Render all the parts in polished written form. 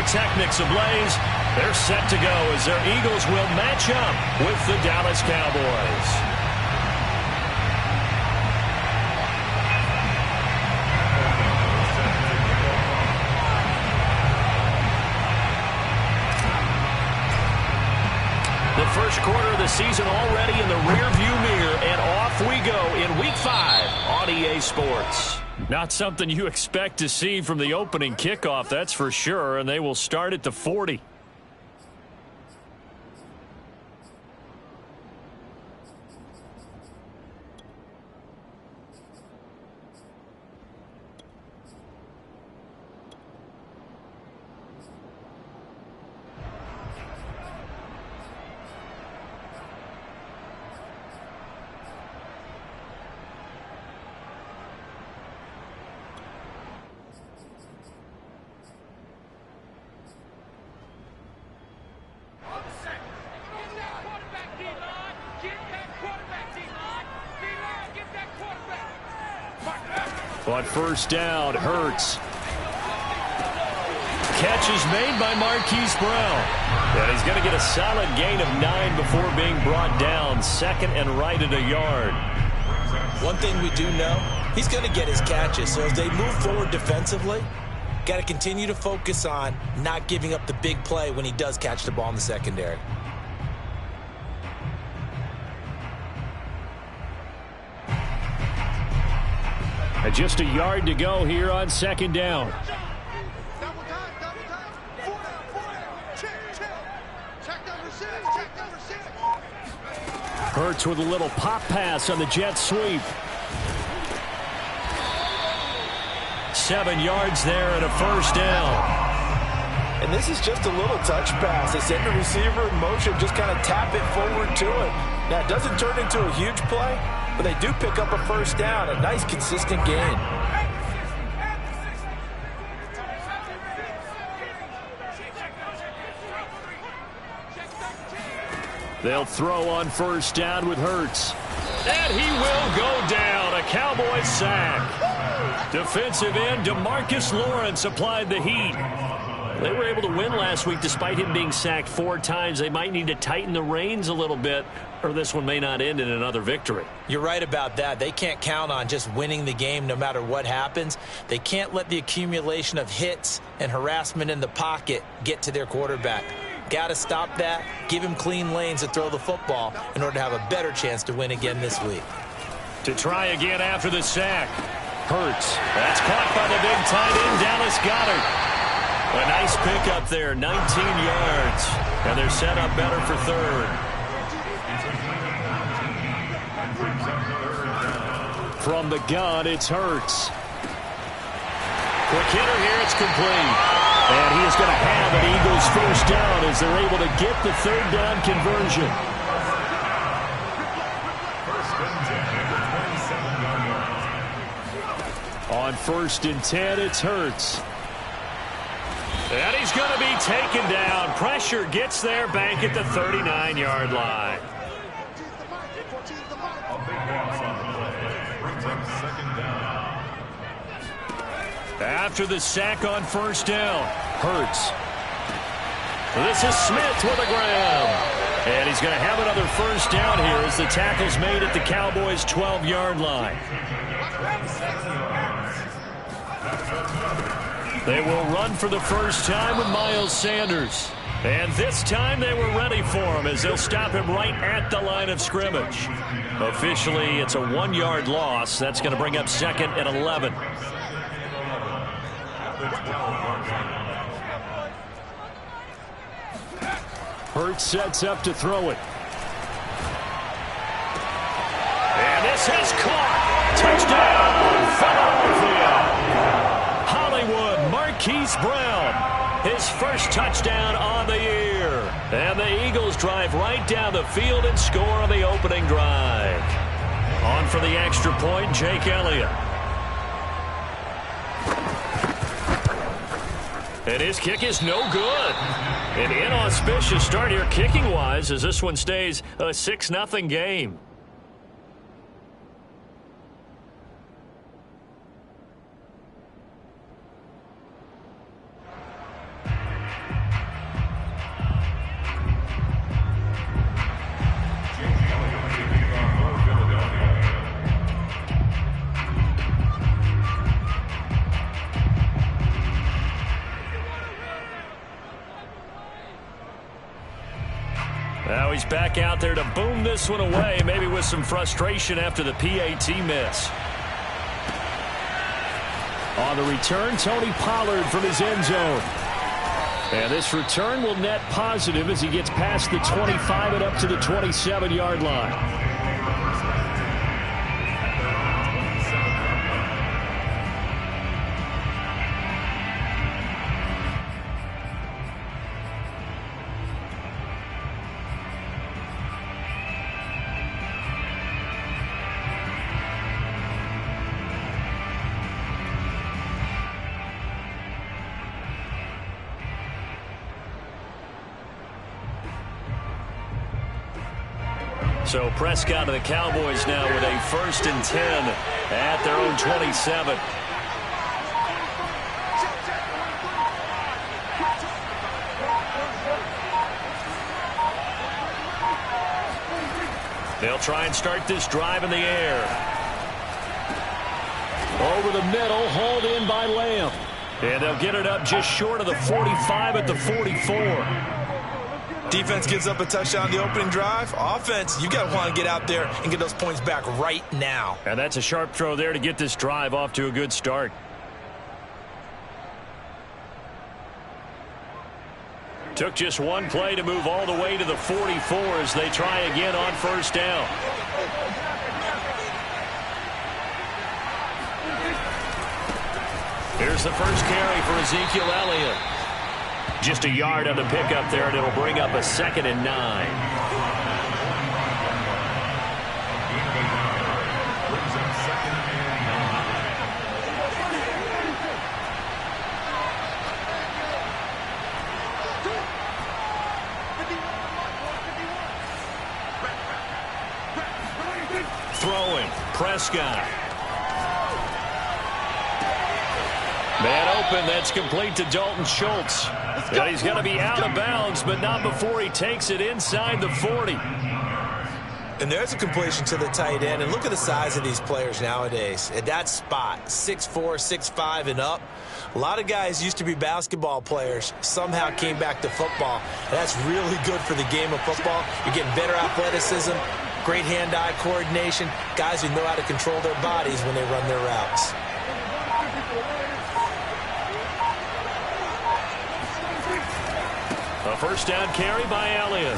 pyrotechnics ablaze. They're set to go as their Eagles will match up with the Dallas Cowboys. The first quarter of the season already in the rearview mirror, and off we go in Week 5 on EA Sports. Not something you expect to see from the opening kickoff, that's for sure, and they will start at the 40. On first down, Hurts. Catch is made by Marquise Brown. And he's going to get a solid gain of 9 before being brought down. Second and right at a yard. One thing we do know, he's going to get his catches. So as they move forward defensively, got to continue to focus on not giving up the big play when he does catch the ball in the secondary. And just a yard to go here on second down. Hurts with a little pop pass on the jet sweep. 7 yards there and a first down. And this is just a little touch pass. They send the receiver in motion, just kind of tap it forward to it. Now, it doesn't turn into a huge play, but they do pick up a first down, a nice consistent gain. They'll throw on first down with Hurts. And he will go down. A Cowboys sack. Defensive end DeMarcus Lawrence applied the heat. They were able to win last week despite him being sacked 4 times. They might need to tighten the reins a little bit, or this one may not end in another victory. You're right about that. They can't count on just winning the game no matter what happens. They can't let the accumulation of hits and harassment in the pocket get to their quarterback. Got to stop that, give him clean lanes to throw the football in order to have a better chance to win again this week. To try again after the sack. Hurts. That's caught by the big tight end, Dallas Goedert. A nice pickup there, 19 yards. And they're set up better for third. From the gun, it's Hurts. Quick hitter here, it's complete. And he is going to have an Eagles first down as they're able to get the third down conversion. On first and 10, it's Hurts. And he's going to be taken down. Pressure gets there back at the 39-yard line. After the sack on first down, Hurts. This is Smith with a grab. And he's going to have another first down here as the tackle's made at the Cowboys' 12-yard line. They will run for the first time with Miles Sanders. And this time they were ready for him as they'll stop him right at the line of scrimmage. Officially, it's a 1-yard loss. That's going to bring up second and 11. Hurts sets up to throw it. And this is caught. Touchdown, Philadelphia. Hollywood, Marquise Brown. His first touchdown on the year. And the Eagles drive right down the field and score on the opening drive. On for the extra point, Jake Elliott. And his kick is no good. An inauspicious start here kicking-wise as this one stays a 6-0 game. Now he's back out there to boom this one away, maybe with some frustration after the PAT miss. On the return, Tony Pollard from his end zone. And this return will net positive as he gets past the 25 and up to the 27-yard line. So Prescott and the Cowboys now with a 1st and 10 at their own 27. They'll try and start this drive in the air. Over the middle, hauled in by Lamb. And they'll get it up just short of the 45 at the 44. Defense gives up a touchdown the opening drive. Offense, you got to want to get out there and get those points back right now. And that's a sharp throw there to get this drive off to a good start. Took just one play to move all the way to the 44 as they try again on 1st down. Here's the first carry for Ezekiel Elliott. Just a yard on the pickup there, and it'll bring up a 2nd and 9. Throwing, Prescott. Man open, that's complete to Dalton Schultz. And he's going to be out of bounds, but not before he takes it inside the 40. And there's a completion to the tight end. And look at the size of these players nowadays. At that spot, 6'4", 6'5", and up. A lot of guys used to be basketball players, somehow came back to football. And that's really good for the game of football. You're getting better athleticism, great hand-eye coordination, guys who know how to control their bodies when they run their routes. A 1st down carry by Elliott.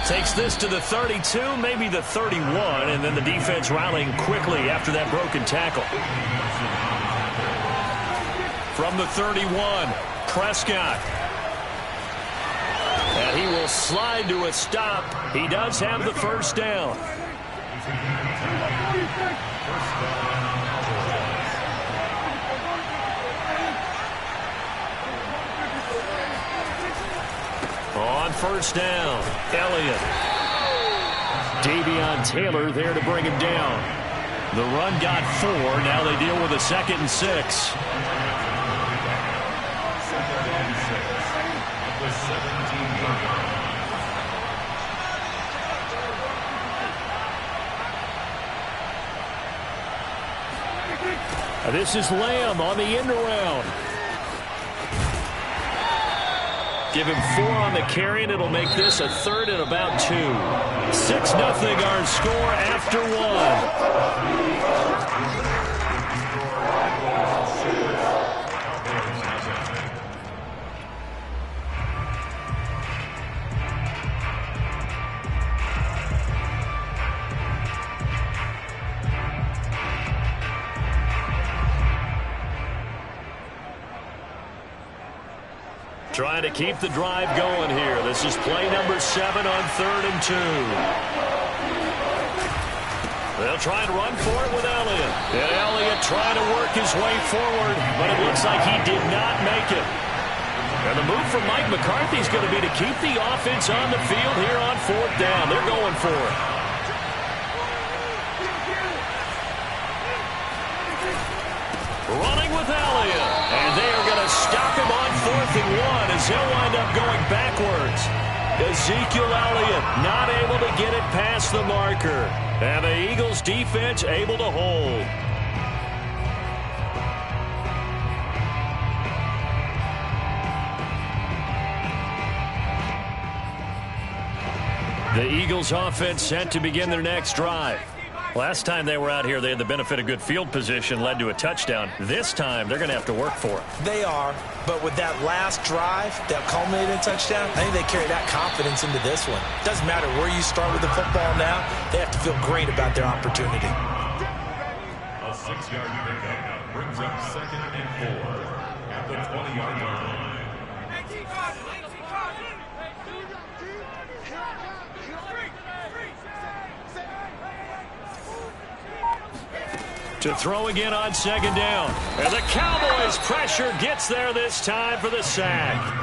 Takes this to the 32, maybe the 31, and then the defense rallying quickly after that broken tackle. From the 31, Prescott. And he will slide to a stop. He does have the 1st down. On 1st down, Elliott. Davion Taylor there to bring him down. The run got 4. Now they deal with a 2nd and 6. This is Lamb on the end around. Give him 4 on the carry, and it'll make this a 3rd and about 2. 6-0 our score after 1. Trying to keep the drive going here. This is play number 7 on 3rd and 2. They'll try and run for it with Elliott. And Elliott trying to work his way forward, but it looks like he did not make it. And the move from Mike McCarthy is going to be to keep the offense on the field here on 4th down. They're going for it. Running with Elliott. And they are going to stop him on 4th and 1 as he'll wind up going backwards. Ezekiel Elliott not able to get it past the marker. And the Eagles defense able to hold. The Eagles offense set to begin their next drive. Last time they were out here, they had the benefit of good field position, led to a touchdown. This time, they're going to have to work for it. They are, but with that last drive that culminated in a touchdown, I think they carry that confidence into this one. Doesn't matter where you start with the football now, they have to feel great about their opportunity. A 6-yard pickup brings up 2nd and 4 at the 20-yard line. To throw again on 2nd down. And the Cowboys' pressure gets there this time for the sack.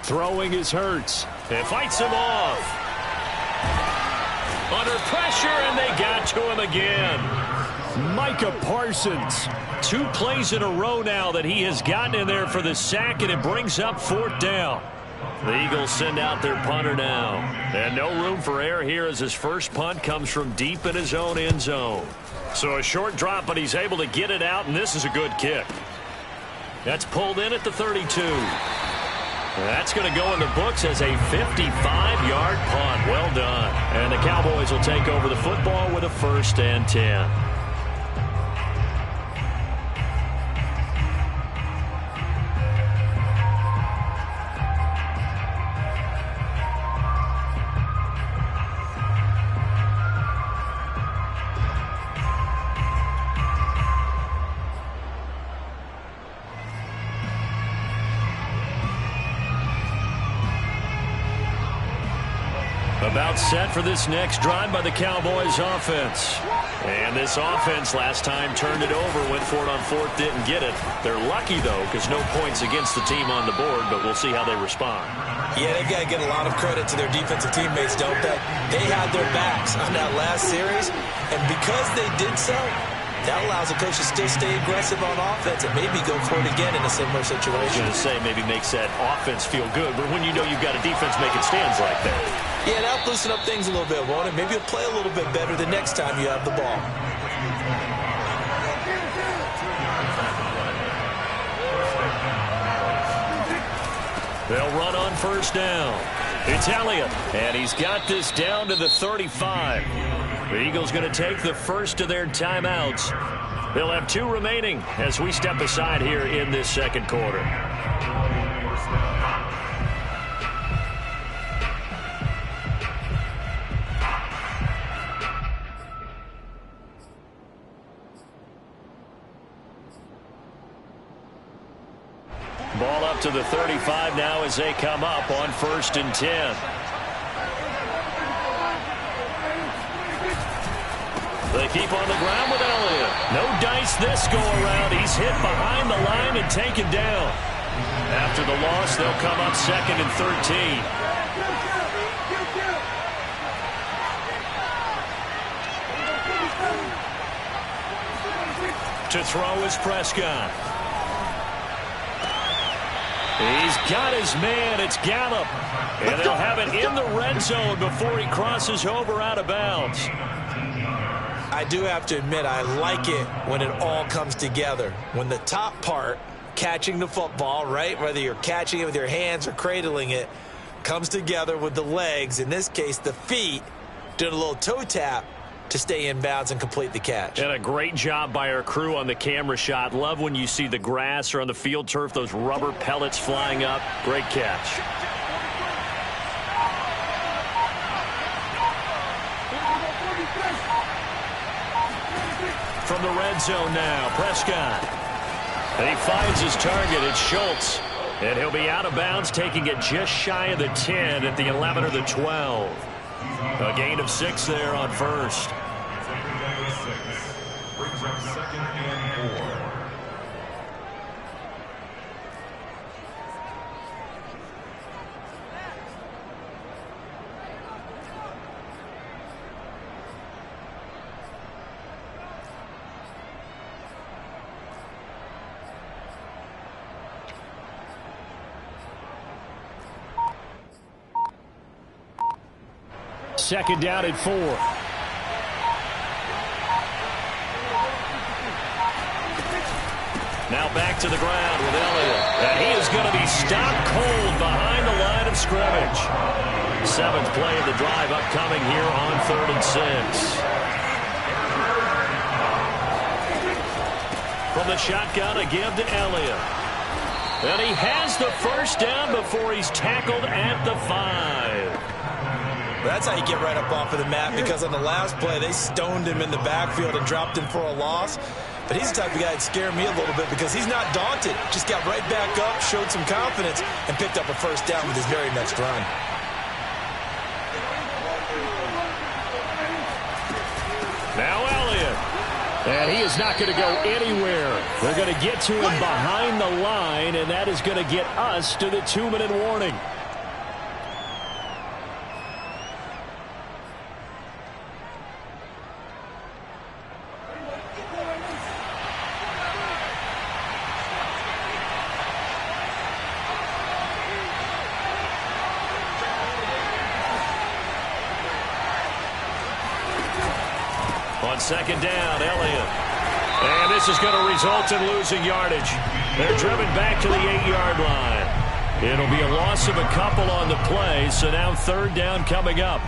Throwing is Hurts. It fights him off. Under pressure, and they got to him again. Micah Parsons. 2 plays in a row now that he has gotten in there for the sack, and it brings up 4th down. The Eagles send out their punter now. And no room for error here as his first punt comes from deep in his own end zone. So a short drop, but he's able to get it out, and this is a good kick. That's pulled in at the 32. That's going to go in the books as a 55-yard punt. Well done. And the Cowboys will take over the football with a 1st and 10. About set for this next drive by the Cowboys offense. And this offense last time turned it over, went for it on 4th, didn't get it. They're lucky, though, because no points against the team on the board, but we'll see how they respond. Yeah, they've got to get a lot of credit to their defensive teammates, don't they? They had their backs on that last series, and because they did so, that allows the coach to still stay aggressive on offense and maybe go for it again in a similar situation. I was going to say maybe makes that offense feel good, but when you know you've got a defense making stands like that. Yeah, that'll loosen up things a little bit, won't it? Maybe you'll play a little bit better the next time you have the ball. They'll run on 1st down. It's Elliott, and he's got this down to the 35. The Eagles going to take the first of their timeouts. They'll have 2 remaining as we step aside here in this 2nd quarter. Ball up to the 35 now as they come up on 1st and 10. They keep on the ground with Elliott. No dice this go-around. He's hit behind the line and taken down. After the loss, they'll come up 2nd and 13. To throw is Prescott. He's got his man. It's Gallup. And they'll have it in the red zone before he crosses over out of bounds. I do have to admit, I like it when it all comes together. When the top part, catching the football, right, whether you're catching it with your hands or cradling it, comes together with the legs, in this case the feet, doing a little toe tap to stay in bounds and complete the catch. And a great job by our crew on the camera shot. Love when you see the grass or on the field turf, those rubber pellets flying up. Great catch. From the red zone now, Prescott. And he finds his target. It's Schultz. And he'll be out of bounds, taking it just shy of the 10 at the 11 or the 12. A gain of 6 there on 1st. Brings up 2nd and 4. Second down and 4. Now back to the ground with Elliott. And he is going to be stopped cold behind the line of scrimmage. 7th play of the drive upcoming here on 3rd and 6. From the shotgun, a give to Elliott. And he has the first down before he's tackled at the 5. That's how you get right up off of the mat, because on the last play, they stoned him in the backfield and dropped him for a loss. But he's the type of guy that scared me a little bit because he's not daunted. Just got right back up, showed some confidence, and picked up a first down with his very next run. Now Elliott. And he is not going to go anywhere. They're going to get to him behind the line, and that is going to get us to the 2-minute warning. On second down, Elliott. And this is going to result in losing yardage. They're driven back to the 8-yard line. It'll be a loss of a couple on the play, so now 3rd down coming up.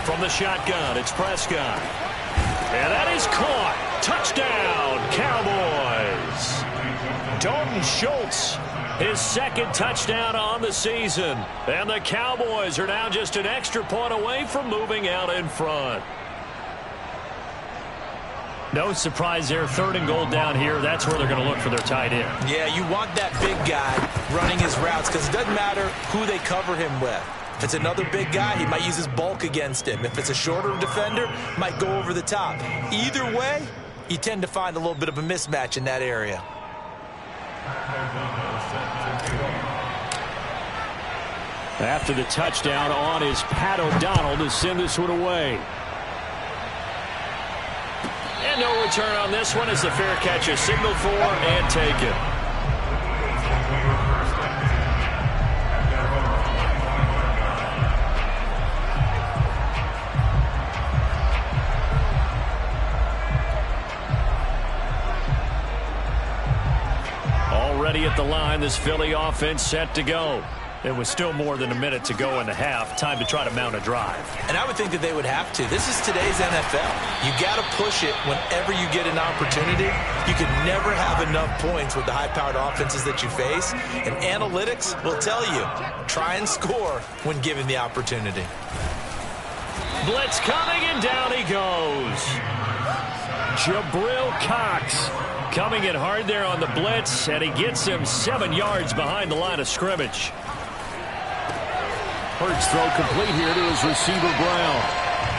From the shotgun, it's Prescott. And that is caught. Touchdown, Cowboys. Dalton Schultz, his 2nd touchdown on the season. And the Cowboys are now just an extra point away from moving out in front. No surprise there. 3rd and goal down here. That's where they're going to look for their tight end. Yeah, you want that big guy running his routes because it doesn't matter who they cover him with. If it's another big guy, he might use his bulk against him. If it's a shorter defender, might go over the top. Either way, you tend to find a little bit of a mismatch in that area. After the touchdown on is Pat O'Donnell to send this one away. And no return on this one as the fair catch is signaled for and taken. Already at the line, this Philly offense set to go. It was still more than a minute to go in the half. Time to try to mount a drive. And I would think that they would have to. This is today's NFL. You got to push it whenever you get an opportunity. You can never have enough points with the high-powered offenses that you face. And analytics will tell you, try and score when given the opportunity. Blitz coming, and down he goes. Jabril Cox coming in hard there on the blitz, and he gets him 7 yards behind the line of scrimmage. Hurts throw complete here to his receiver Brown.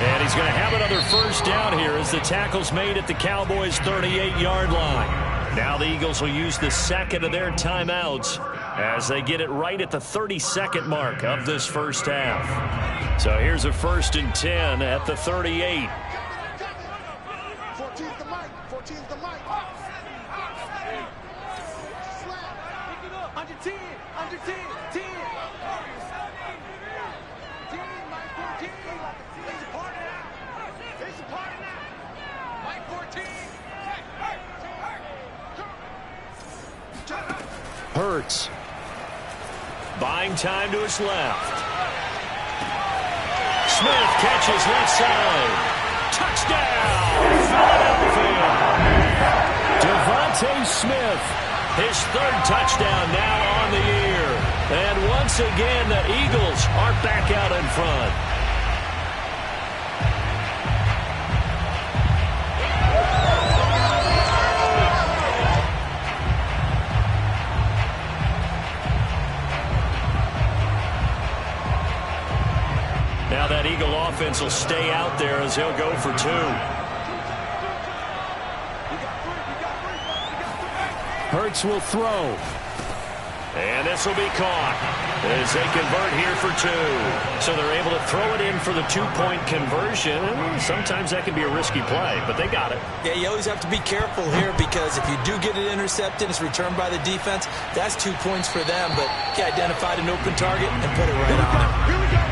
And he's going to have another first down here as the tackle's made at the Cowboys' 38-yard line. Now the Eagles will use the 2nd of their timeouts as they get it right at the 32nd mark of this first half. So here's a 1st and 10 at the 38. 14's the mic. 14's the mic. Under 10. Under 10. 10. Hurts. Buying time to his left. Smith catches left side. Touchdown, Philadelphia. Devontae Smith, his 3rd touchdown now on the year. And once again, the Eagles are back out in front. Now that Eagle offense will stay out there as he'll go for 2. Hurts will throw. And this will be caught as they convert here for 2. So they're able to throw it in for the 2-point conversion. Sometimes that can be a risky play, but they got it. Yeah, you always have to be careful here because if you do get it intercepted, it's returned by the defense. That's 2 points for them, but he identified an open target and put it right on him. Here we go.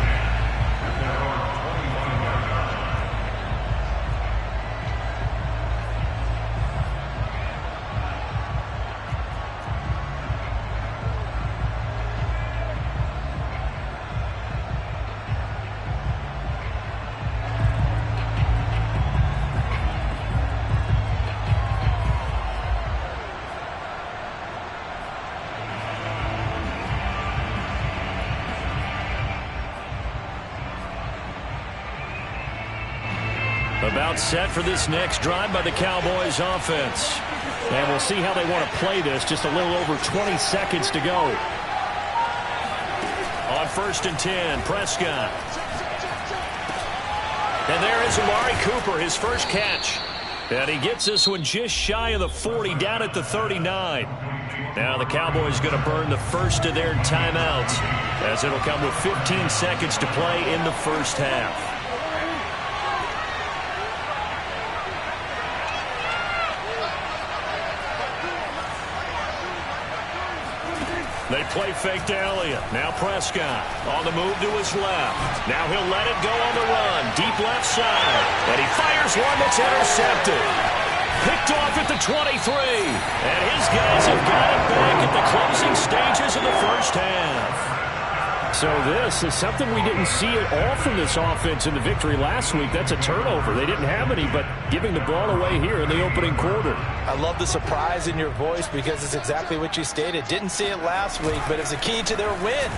About set for this next drive by the Cowboys offense. And we'll see how they want to play this. Just a little over 20 seconds to go. On 1st and 10, Prescott. And there is Amari Cooper, his first catch. And he gets this one just shy of the 40, down at the 39. Now the Cowboys going to burn the first of their timeouts, as it'll come with 15 seconds to play in the first half. They play fake to Elliott. Now Prescott on the move to his left. Now he'll let it go on the run. Deep left side. And he fires one that's intercepted. Picked off at the 23. And his guys have got it back at the closing stages of the first half. So this is something we didn't see at all from this offense in the victory last week. That's a turnover. They didn't have any, but giving the ball away here in the opening quarter. I love the surprise in your voice because it's exactly what you stated. Didn't see it last week, but it's a key to their win.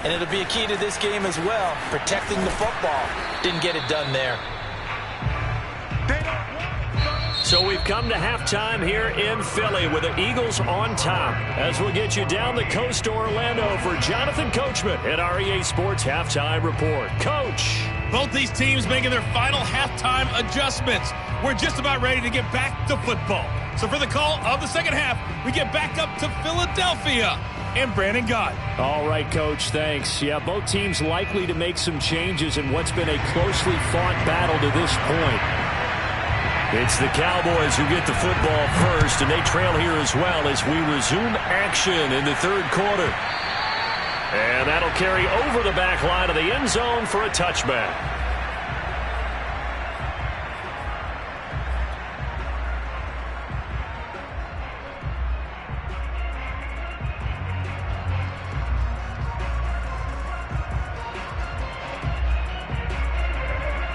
And it'll be a key to this game as well, protecting the football. Didn't get it done there. So we've come to halftime here in Philly with the Eagles on top. As we'll get you down the coast to Orlando for Jonathan Coachman at our EA Sports Halftime Report. Coach. Both these teams making their final halftime adjustments. We're just about ready to get back to football. So for the call of the second half, we get back up to Philadelphia and Brandon Gott. All right, Coach, thanks. Yeah, both teams likely to make some changes in what's been a closely fought battle to this point. It's the Cowboys who get the football first, and they trail here as well as we resume action in the third quarter. And that'll carry over the back line of the end zone for a touchback.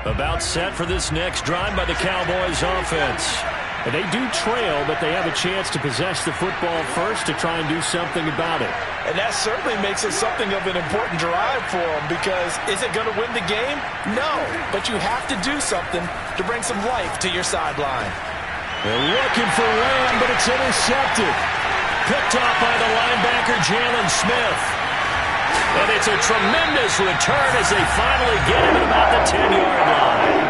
About set for this next drive by the Cowboys offense. And they do trail, but they have a chance to possess the football first to try and do something about it. And that certainly makes it something of an important drive for them, because is it going to win the game? No, but you have to do something to bring some life to your sideline. They're looking for Lamb, but it's intercepted. Picked off by the linebacker, Jalen Smith. And it's a tremendous return as they finally get him at about the 10-yard line.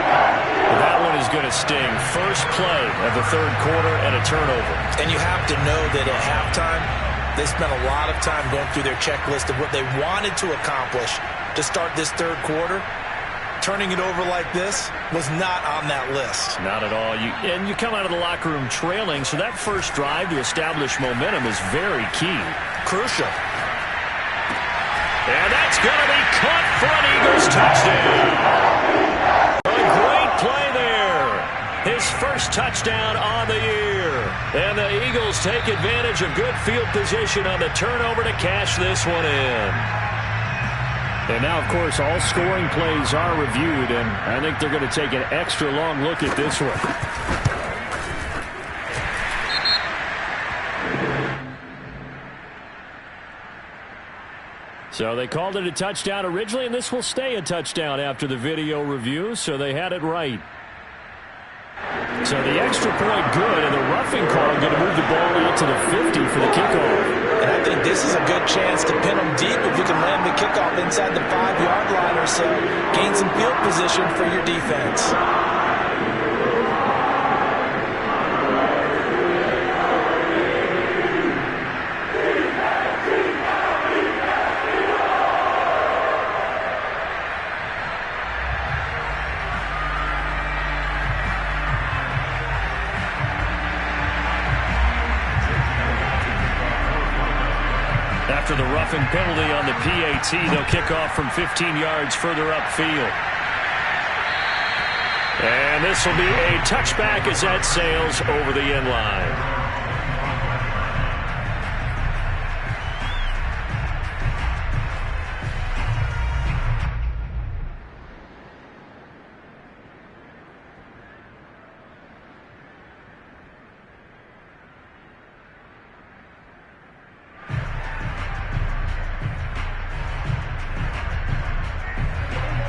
That one is going to sting. First play of the third quarter and a turnover. And you have to know that at halftime, they spent a lot of time going through their checklist of what they wanted to accomplish to start this third quarter. Turning it over like this was not on that list. Not at all. And you come out of the locker room trailing, so that first drive to establish momentum is very key. Crucial. And that's going to be caught for an Eagles touchdown. A great play there. His first touchdown on the year. And the Eagles take advantage of good field position on the turnover to cash this one in. And now, of course, all scoring plays are reviewed, and I think they're going to take an extra long look at this one. So they called it a touchdown originally, and this will stay a touchdown after the video review, so they had it right. So the extra point good, and the roughing call going to move the ball out to the 50 for the kickoff. And I think this is a good chance to pin them deep if you can land the kickoff inside the 5-yard line or so. Gain some field position for your defense. After the roughing penalty on the PAT, they'll kick off from 15 yards further upfield. And this will be a touchback as that sails over the end line.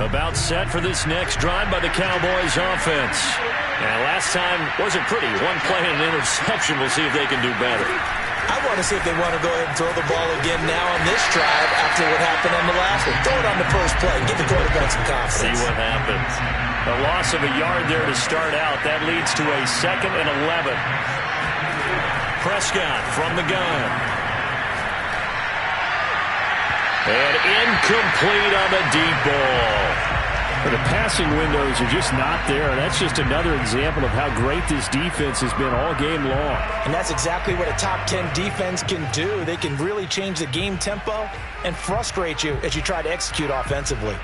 About set for this next drive by the Cowboys offense. And last time wasn't pretty. One play and an interception. We'll see if they can do better. I want to see if they want to go ahead and throw the ball again now on this drive after what happened on the last one. Throw it on the first play. Give the quarterback some confidence. See what happens. A loss of a yard there to start out. That leads to a 2nd and 11. Prescott from the gun. And incomplete on the deep ball. The passing windows are just not there. That's just another example of how great this defense has been all game long. And that's exactly what a top 10 defense can do. They can really change the game tempo and frustrate you as you try to execute offensively.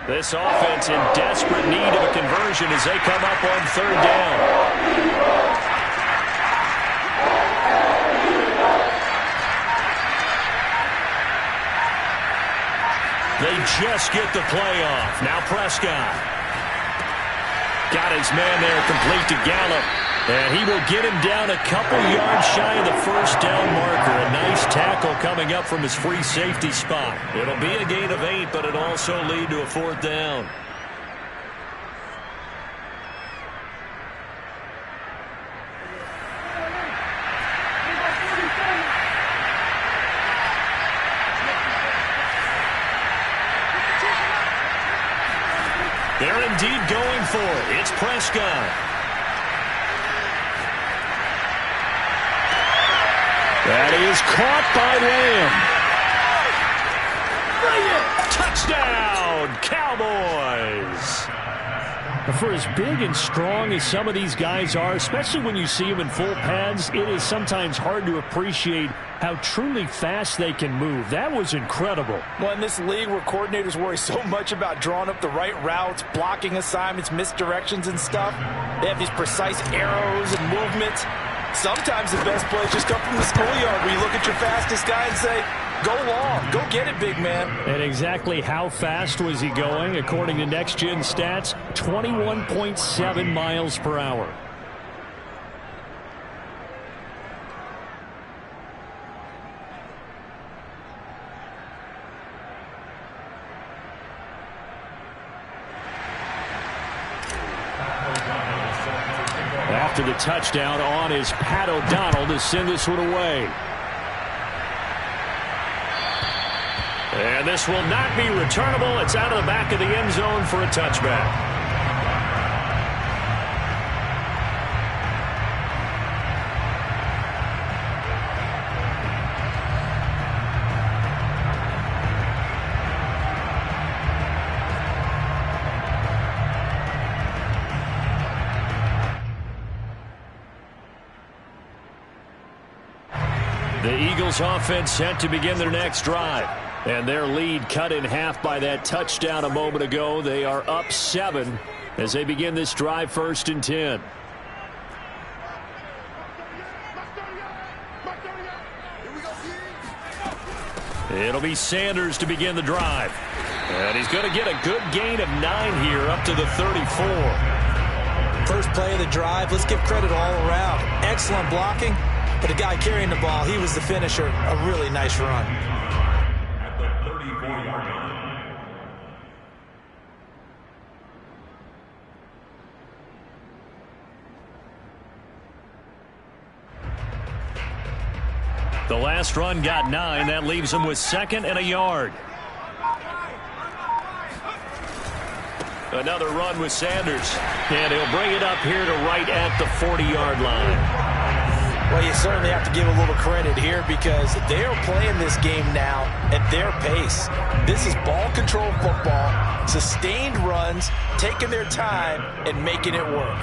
This offense in desperate need of a conversion as they come up on 3rd down. They just get the play off. Now Prescott. Got his man there complete to Gallup. And he will get him down a couple yards shy of the 1st down marker. A nice tackle coming up from his free safety spot. It'll be a gain of 8, but it'll also lead to a 4th down. They're indeed going for it. It's Prescott. That is caught by Lamb. Touchdown, Cowboys. For as big and strong as some of these guys are, especially when you see them in full pads, it is sometimes hard to appreciate how truly fast they can move. That was incredible. Well, in this league where coordinators worry so much about drawing up the right routes, blocking assignments, misdirections and stuff, they have these precise arrows and movements. Sometimes the best plays just come from the schoolyard where you look at your fastest guy and say, go long, go get it, big man. And exactly how fast was he going? According to Next Gen Stats, 21.7 miles per hour. After the touchdown, on is Pat O'Donnell to send this one away. And this will not be returnable. It's out of the back of the end zone for a touchback. The Eagles offense set to begin their next drive. And their lead cut in half by that touchdown a moment ago. They are up 7 as they begin this drive 1st and 10. It'll be Sanders to begin the drive. And he's going to get a good gain of 9 here up to the 34. First play of the drive, let's give credit all around. Excellent blocking, but the guy carrying the ball, he was the finisher. A really nice run. At the 34-yard line. The last run got 9. That leaves him with 2nd and a yard. Another run with Sanders. And he'll bring it up here to right at the 40-yard line. Well, you certainly have to give a little credit here because they are playing this game now at their pace. This is ball control football, sustained runs, taking their time and making it work.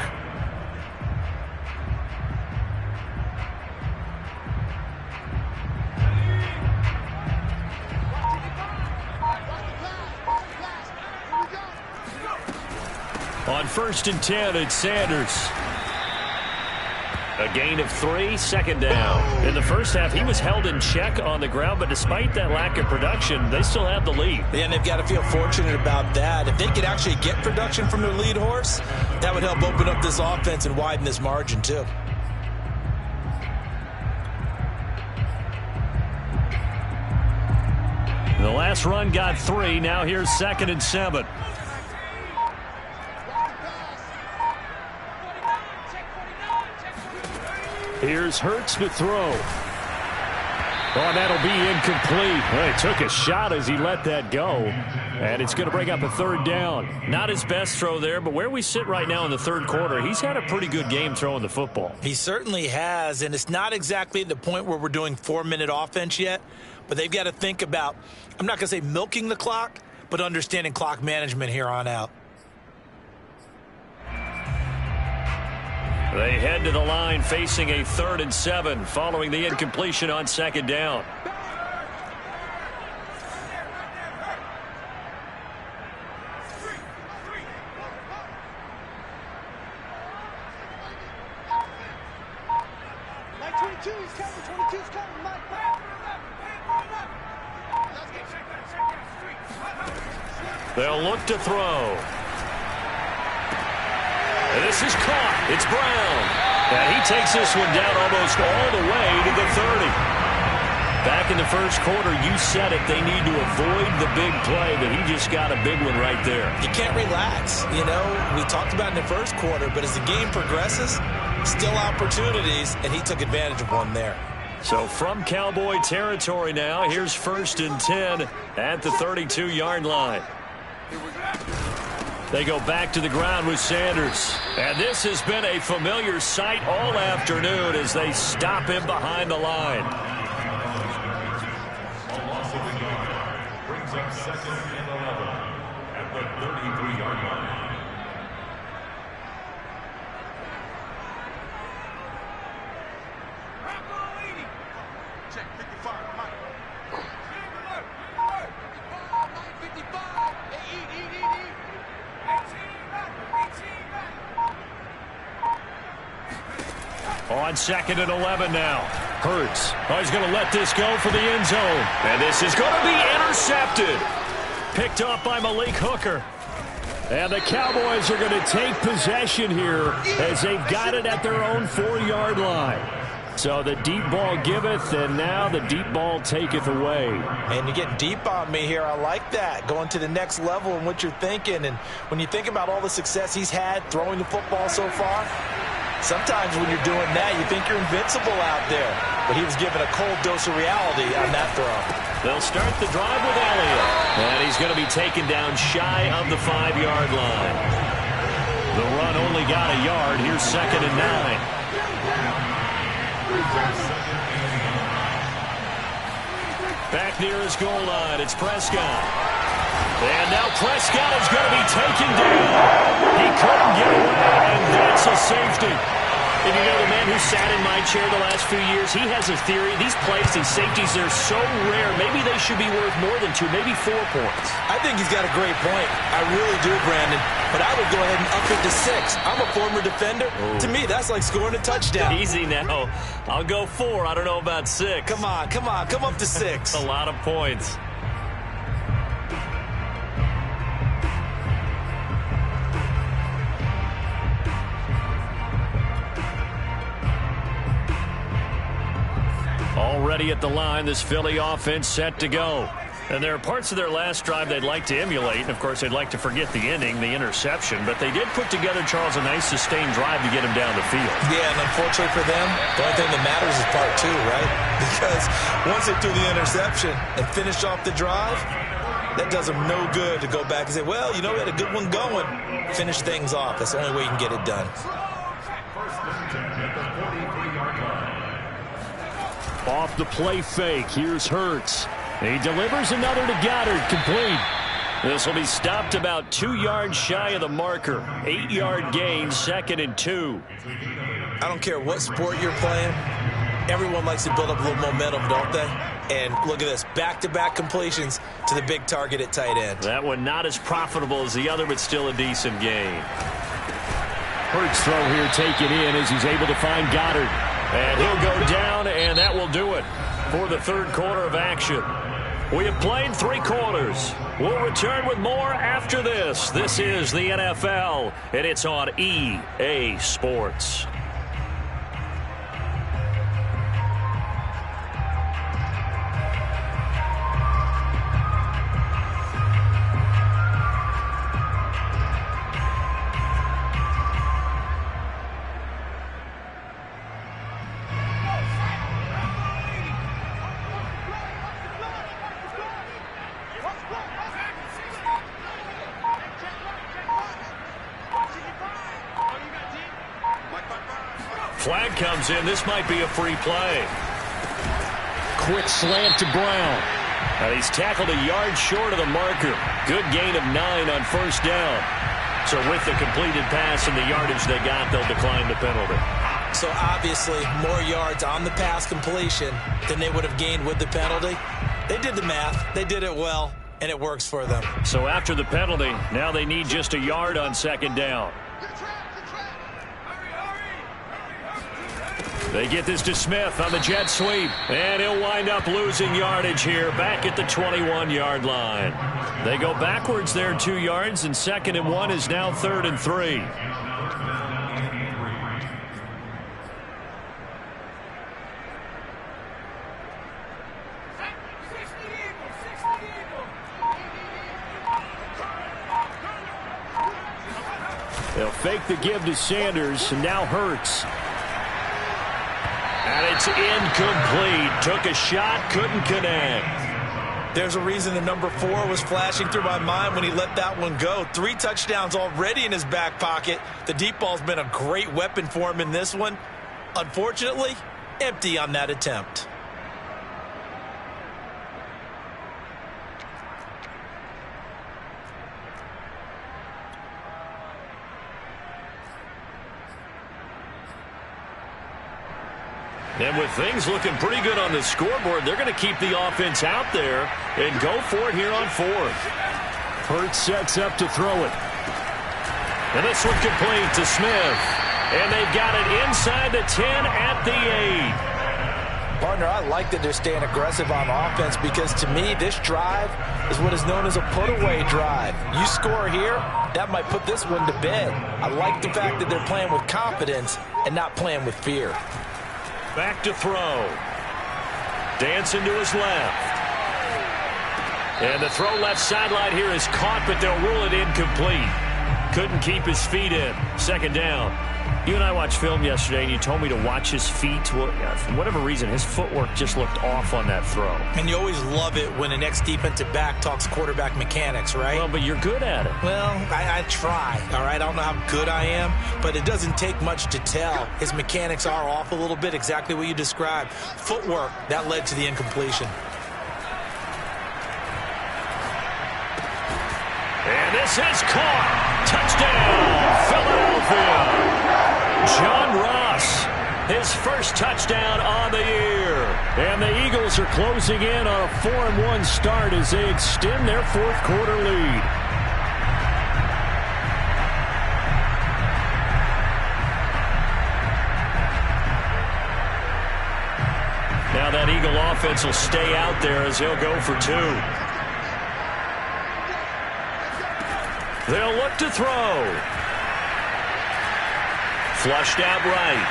On 1st and 10, it's Sanders. A gain of 3, 2nd down. In the first half, he was held in check on the ground, but despite that lack of production, they still have the lead. And they've got to feel fortunate about that. If they could actually get production from their lead horse, that would help open up this offense and widen this margin too. The last run got 3. Now here's 2nd and 7. Here's Hurts to throw. Oh, that'll be incomplete. Well, he took a shot as he let that go. And it's going to bring up a 3rd down. Not his best throw there, but where we sit right now in the 3rd quarter, he's had a pretty good game throwing the football. He certainly has, and it's not exactly at the point where we're doing 4-minute offense yet, but they've got to think about, I'm not going to say milking the clock, but understanding clock management here on out. They head to the line facing a 3rd and 7 following the incompletion on 2nd down. Like 22, he's coming. 22's coming. Mike. They'll look to throw. This is caught. It's Brown. And he takes this one down almost all the way to the 30. Back in the first quarter, you said it, they need to avoid the big play, but he just got a big one right there. You can't relax. You know, we talked about it in the first quarter, but as the game progresses, still opportunities, and he took advantage of one there. So from Cowboy territory now, here's 1st and 10 at the 32-yard line. They go back to the ground with Sanders. And this has been a familiar sight all afternoon as they stop him behind the line. A loss of a yard brings up 2nd and 11 at the 33-yard line. Check 55, Mike. 55. Hey, eat. On 2nd and 11 now. Hurts. Oh, he's going to let this go for the end zone. And this is going to be intercepted. Picked up by Malik Hooker. And the Cowboys are going to take possession here as they've got it at their own 4-yard line. So the deep ball giveth, and now the deep ball taketh away. And you're getting deep on me here. I like that. Going to the next level in what you're thinking. And when you think about all the success he's had throwing the football so far, sometimes when you're doing that, you think you're invincible out there. But he was given a cold dose of reality on that throw. They'll start the drive with Elliott. And he's going to be taken down shy of the 5-yard line. The run only got a yard. Here's 2nd and 9. Back near his goal line, it's Prescott. And now Prescott is going to be taken down. He couldn't get away, and that's a safety. And you know, the man who sat in my chair the last few years, he has a theory. These plays, these safeties, they're so rare. Maybe they should be worth more than 2, maybe 4 points. I think he's got a great point. I really do, Brandon. But I would go ahead and up it to 6. I'm a former defender. Ooh. To me, that's like scoring a touchdown. Easy now. I'll go 4. I don't know about 6. Come on. Come up to 6. A lot of points. Already at the line, this Philly offense set to go. And there are parts of their last drive they'd like to emulate. And, of course, they'd like to forget the ending, the interception. But they did put together, Charles, a nice sustained drive to get him down the field. Yeah, and unfortunately for them, the only thing that matters is part 2, right? Because once they threw the interception and finished off the drive, that does them no good to go back and say, well, you know, we had a good one going. Finish things off. That's the only way you can get it done. First and 10 at the 43-yard line. Off the play fake, here's Hurts. He delivers another to Goddard, complete. This will be stopped about 2 yards shy of the marker. 8-yard gain, 2nd and 2. I don't care what sport you're playing. Everyone likes to build up a little momentum, don't they? And look at this, back-to-back completions to the big target at tight end. That one not as profitable as the other, but still a decent gain. Hurts throw here taken in as he's able to find Goddard. And he'll go down, and that will do it for the third quarter of action. We have played 3 quarters. We'll return with more after this. This is the NFL, and it's on EA Sports. Flag comes in. This might be a free play. Quick slant to Brown. He's tackled a yard short of the marker. Good gain of 9 on first down. So with the completed pass and the yardage they got, they'll decline the penalty. So obviously more yards on the pass completion than they would have gained with the penalty. They did the math. They did it well, and it works for them. So after the penalty, now they need just a yard on second down. They get this to Smith on the jet sweep, and he'll wind up losing yardage here back at the 21-yard line. They go backwards there 2 yards, and 2nd and 1 is now 3rd and 3. They'll fake the give to Sanders, and now Hurts. And it's incomplete. Took a shot, couldn't connect. There's a reason the number 4 was flashing through my mind when he let that one go. 3 touchdowns already in his back pocket. The deep ball's been a great weapon for him in this one. Unfortunately, empty on that attempt. And with things looking pretty good on the scoreboard, they're going to keep the offense out there and go for it here on 4th. Hurts sets up to throw it. And this one complete to Smith. And they've got it inside the 10 at the 8. Partner, I like that they're staying aggressive on offense because to me, this drive is what is known as a put-away drive. You score here, that might put this one to bed. I like the fact that they're playing with confidence and not playing with fear. Back to throw. Dancing to his left. And the throw left sideline here is caught, but they'll rule it incomplete. Couldn't keep his feet in. 2nd down. You and I watched film yesterday, and you told me to watch his feet. Well, for whatever reason, his footwork just looked off on that throw. And you always love it when an ex-defensive back talks quarterback mechanics, right? Well, but you're good at it. Well, I try, all right? I don't know how good I am, but it doesn't take much to tell. His mechanics are off a little bit, exactly what you described. Footwork, that led to the incompletion. And this is caught. Touchdown, Philadelphia. John Ross, his first touchdown on the year. And the Eagles are closing in on a 4-1 start as they extend their 4th quarter lead. Now that Eagle offense will stay out there as they'll go for 2. They'll look to throw. Flushed out right.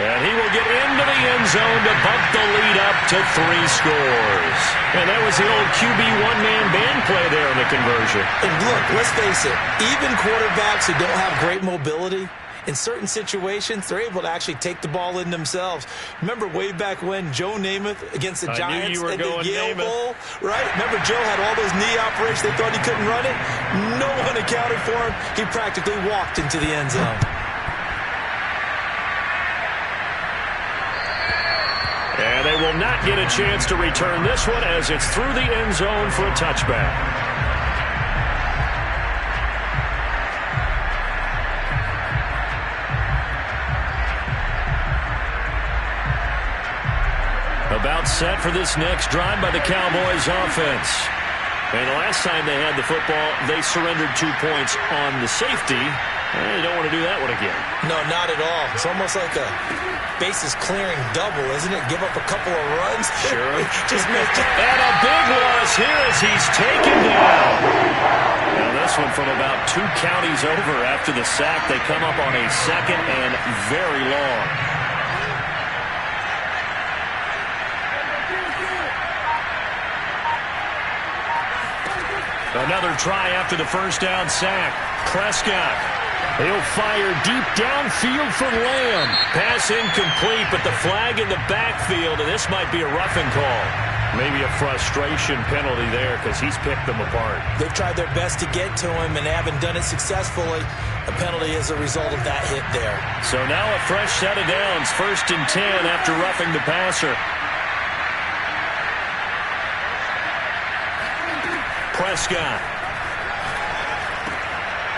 And he will get into the end zone to bump the lead up to 3 scores. And that was the old QB one-man band play there in the conversion. And look, let's face it, even quarterbacks who don't have great mobility, in certain situations, they're able to actually take the ball in themselves. Remember way back when Joe Namath against the Giants at the Yale Bowl, right? Remember Joe had all those knee operations. They thought he couldn't run it. No one accounted for him. He practically walked into the end zone. And They will not get a chance to return this one as it's through the end zone for a touchback. About set for this next drive by the Cowboys offense. And the last time they had the football, they surrendered 2 points on the safety. They don't want to do that one again. No, not at all. It's almost like a bases clearing double, isn't it? Give up a couple of runs. Sure. Just missed it. And a big loss here as he's taken down. Now this one from about 2 counties over after the sack. They come up on a second and very long. Another try after the first down sack. Prescott. He'll fire deep downfield for Lamb. Pass incomplete, but the flag in the backfield, and this might be a roughing call. Maybe a frustration penalty there because he's picked them apart. They've tried their best to get to him and haven't done it successfully. A penalty as a result of that hit there. So now a fresh set of downs. 1st and 10 after roughing the passer. Prescott.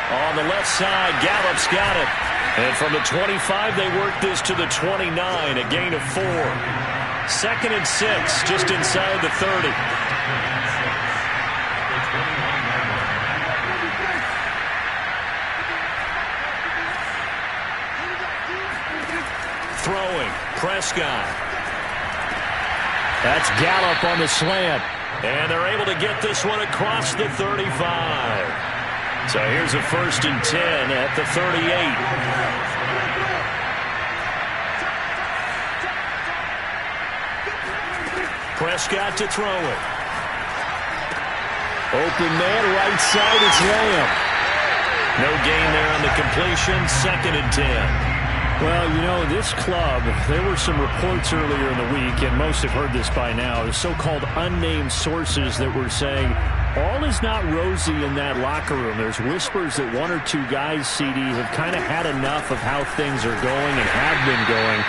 On the left side, Gallup's got it. And from the 25, they work this to the 29, a gain of 4. 2nd and 6, just inside the 30. Throwing, Prescott. That's Gallup on the slant. And they're able to get this one across the 35. So here's a 1st and 10 at the 38. Prescott to throw it. Open man, right side, it's Lamb. No gain there on the completion, 2nd and 10. Well, you know, this club, there were some reports earlier in the week, and most have heard this by now, the so-called unnamed sources that were saying all is not rosy in that locker room. There's whispers that 1 or 2 guys, CD, have kind of had enough of how things are going and have been going.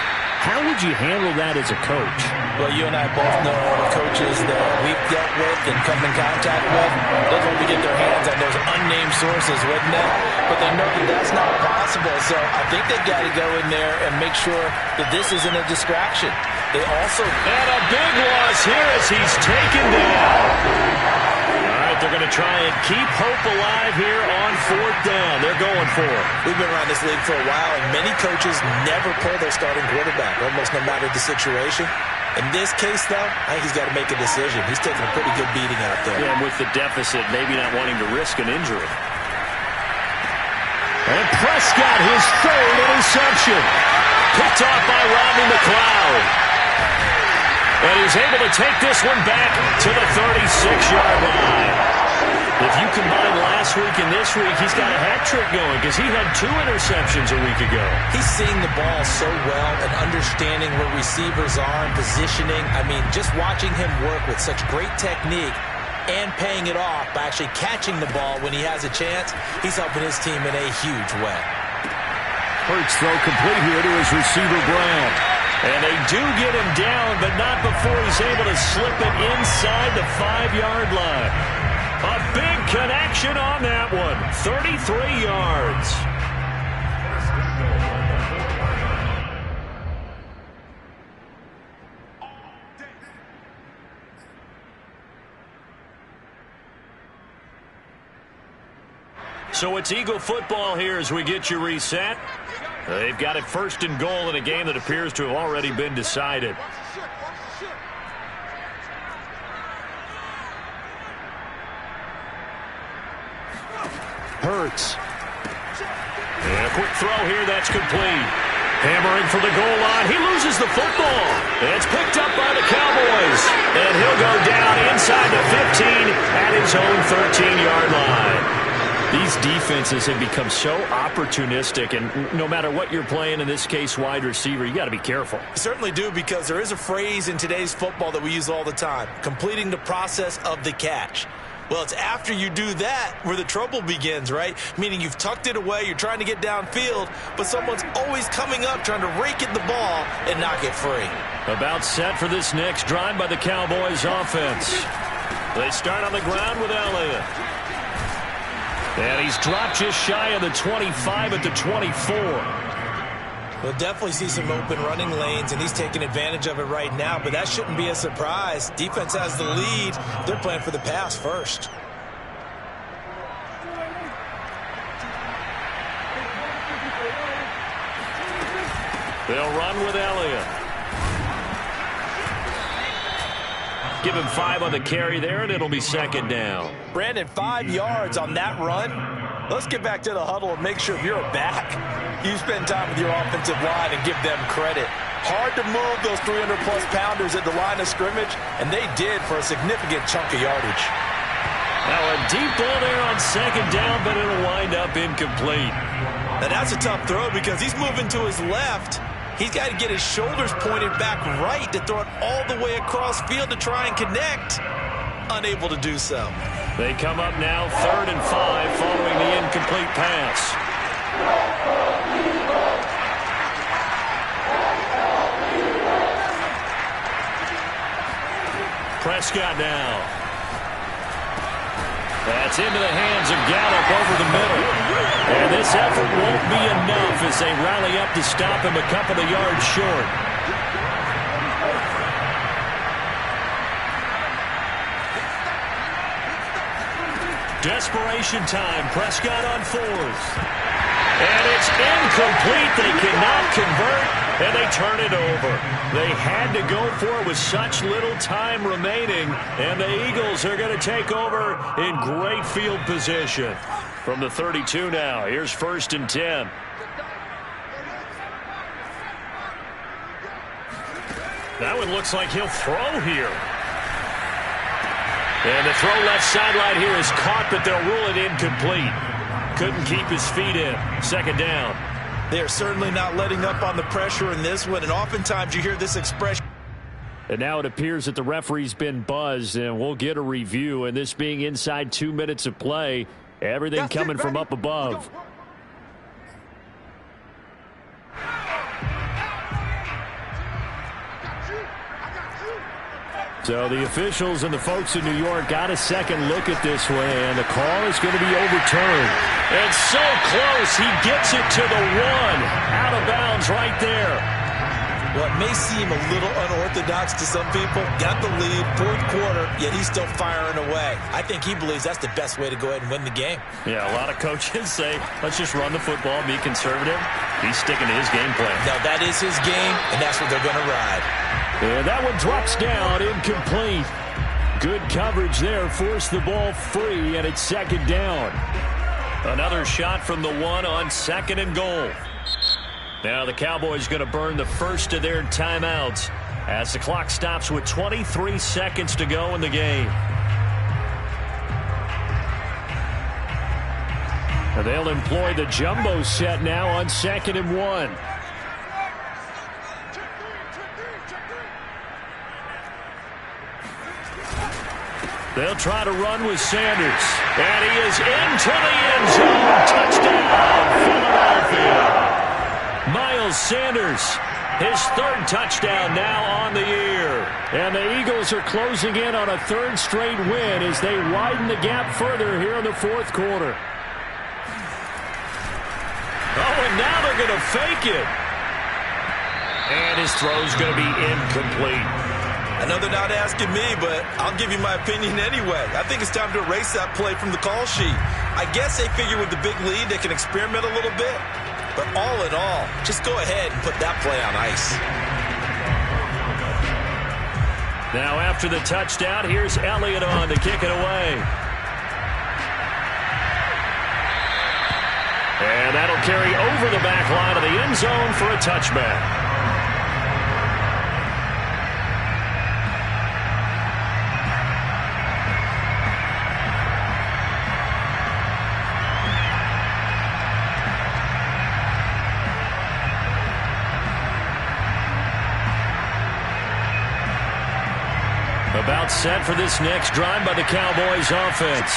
How would you handle that as a coach? Well, you and I both know the coaches that we've dealt with and come in contact with. They'd want to get their hands on those unnamed sources, wouldn't they? But they know that that's not possible. So I think they've got to go in there and make sure that this isn't a distraction. They also... And a big loss here as he's taken down. They're going to try and keep hope alive here on 4th down. They're going for it. We've been around this league for a while, and many coaches never pull their starting quarterback, almost no matter the situation. In this case, though, I think he's got to make a decision. He's taking a pretty good beating out there. Yeah, and with the deficit, maybe not wanting to risk an injury. And Prescott, his 3rd interception. Picked off by Rodney McLeod. And he's able to take this one back to the 36-yard line. If you combine last week and this week, he's got a hat trick going because he had 2 interceptions a week ago. He's seeing the ball so well and understanding where receivers are and positioning. I mean, just watching him work with such great technique and paying it off by actually catching the ball when he has a chance, he's helping his team in a huge way. Hurts throw complete here to his receiver, Brown. And they do get him down, but not before he's able to slip it inside the 5-yard line. A big connection on that one. 33 yards. So it's Eagle football here as we get you reset. They've got it 1st and goal in a game that appears to have already been decided. Hurts. And a quick throw here, that's complete. Hammering for the goal line. He loses the football. It's picked up by the Cowboys. And he'll go down inside the 15 at his own 13-yard line. These defenses have become so opportunistic, and no matter what you're playing, in this case wide receiver, you got to be careful. You certainly do, because there is a phrase in today's football that we use all the time, completing the process of the catch. Well, it's after you do that where the trouble begins, right? Meaning you've tucked it away, you're trying to get downfield, but someone's always coming up trying to rake at the ball and knock it free. About set for this next drive by the Cowboys offense. They start on the ground with Elliott. And he's dropped just shy of the 25 at the 24. We'll definitely see some open running lanes, and he's taking advantage of it right now, but that shouldn't be a surprise. Defense has the lead. They're playing for the pass first. They'll run with Elliott. Give him 5 on the carry there, and it'll be second down. Brandon, 5 yards on that run. Let's get back to the huddle and make sure if you're a back, you spend time with your offensive line and give them credit. Hard to move those 300-plus pounders at the line of scrimmage, and they did for a significant chunk of yardage. Now a deep ball there on second down, but it'll wind up incomplete. Now that's a tough throw because he's moving to his left. He's got to get his shoulders pointed back right to throw it all the way across field to try and connect. Unable to do so. They come up now 3rd and 5 following the incomplete pass. Prescott now. That's into the hands of Gallup over the middle. And this effort won't be enough as they rally up to stop him a couple of yards short. Desperation time. Prescott on 4th. And it's incomplete. They cannot convert, and they turn it over. They had to go for it with such little time remaining, and the Eagles are going to take over in great field position. From the 32 now, here's 1st and 10. That one looks like he'll throw here. And the throw left sideline here is caught, but they'll rule it incomplete. Couldn't keep his feet in. Second down. They're certainly not letting up on the pressure in this one, and oftentimes you hear this expression. And now it appears that the referee's been buzzed, and we'll get a review. And this being inside 2 minutes of play, everything coming from up above. So the officials and the folks in New York got a second look at this one, and the call is going to be overturned. And so close, he gets it to the 1. Out of bounds right there. Well, it may seem a little unorthodox to some people. Got the lead, 4th quarter, yet he's still firing away. I think he believes that's the best way to go ahead and win the game. Yeah, a lot of coaches say, let's just run the football, be conservative. He's sticking to his game plan. Now, that is his game, and that's what they're going to ride. And that one drops down, incomplete. Good coverage there, forced the ball free, and it's second down. Another shot from the 1 on 2nd and goal. Now the Cowboys going to burn the first of their timeouts as the clock stops with 23 seconds to go in the game. And they'll employ the jumbo set now on 2nd and 1. They'll try to run with Sanders. And he is into the end zone. Touchdown, Philadelphia. Miles Sanders, his 3rd touchdown now on the year. And the Eagles are closing in on a 3rd straight win as they widen the gap further here in the 4th quarter. Oh, and now they're going to fake it. And his throw's going to be incomplete. I know they're not asking me, but I'll give you my opinion anyway. I think it's time to erase that play from the call sheet. I guess they figure with the big lead they can experiment a little bit. But all in all, just go ahead and put that play on ice. Now after the touchdown, here's Elliott on to kick it away. And that'll carry over the back line of the end zone for a touchback. About set for this next drive by the Cowboys offense.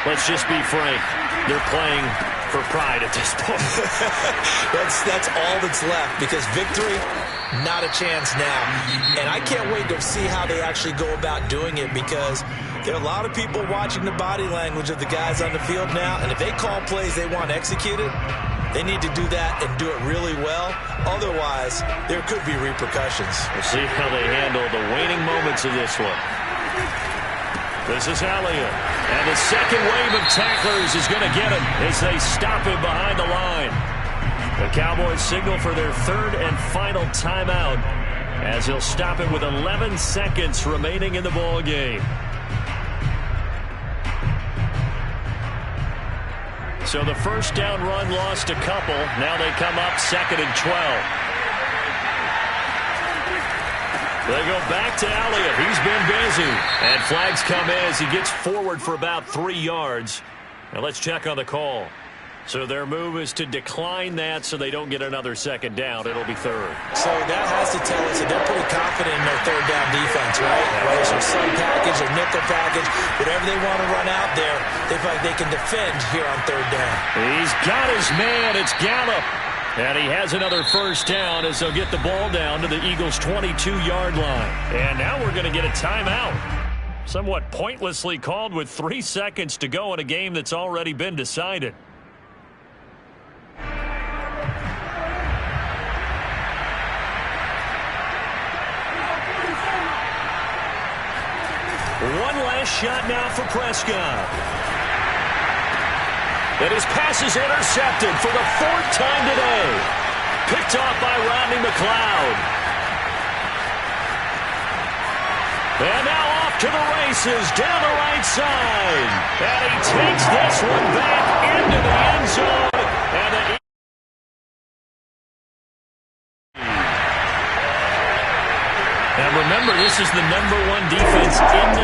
Let's just be frank. They're playing for pride at this point. That's all that's left, because victory, not a chance now. And I can't wait to see how they actually go about doing it, because there are a lot of people watching the body language of the guys on the field now, and if they call plays they want executed, they need to do that and do it really well. Otherwise, there could be repercussions. We'll see how they handle the waning moments of this one. This is Elliott. And the second wave of tacklers is going to get him as they stop him behind the line. The Cowboys signal for their third and final timeout as he'll stop it with 11 seconds remaining in the ball game. So the first down run lost a couple. Now they come up 2nd and 12. They go back to Elliott. He's been busy. And flags come in as he gets forward for about 3 yards. Now let's check on the call. So their move is to decline that so they don't get another second down. It'll be third. So that has to tell us that they're pretty confident in their third down defense, right? Whether it's a sub package or nickel package, whatever they want to run out there, they feel like they can defend here on third down. He's got his man. It's Gallup. And he has another first down as they'll get the ball down to the Eagles' 22-yard line. And now we're going to get a timeout. Somewhat pointlessly called with 3 seconds to go in a game that's already been decided. One last shot now for Prescott. And his pass is intercepted for the 4th time today. Picked off by Rodney McLeod. And now off to the races down the right side. And he takes this one back into the end zone. And remember, this is the #1 defense in the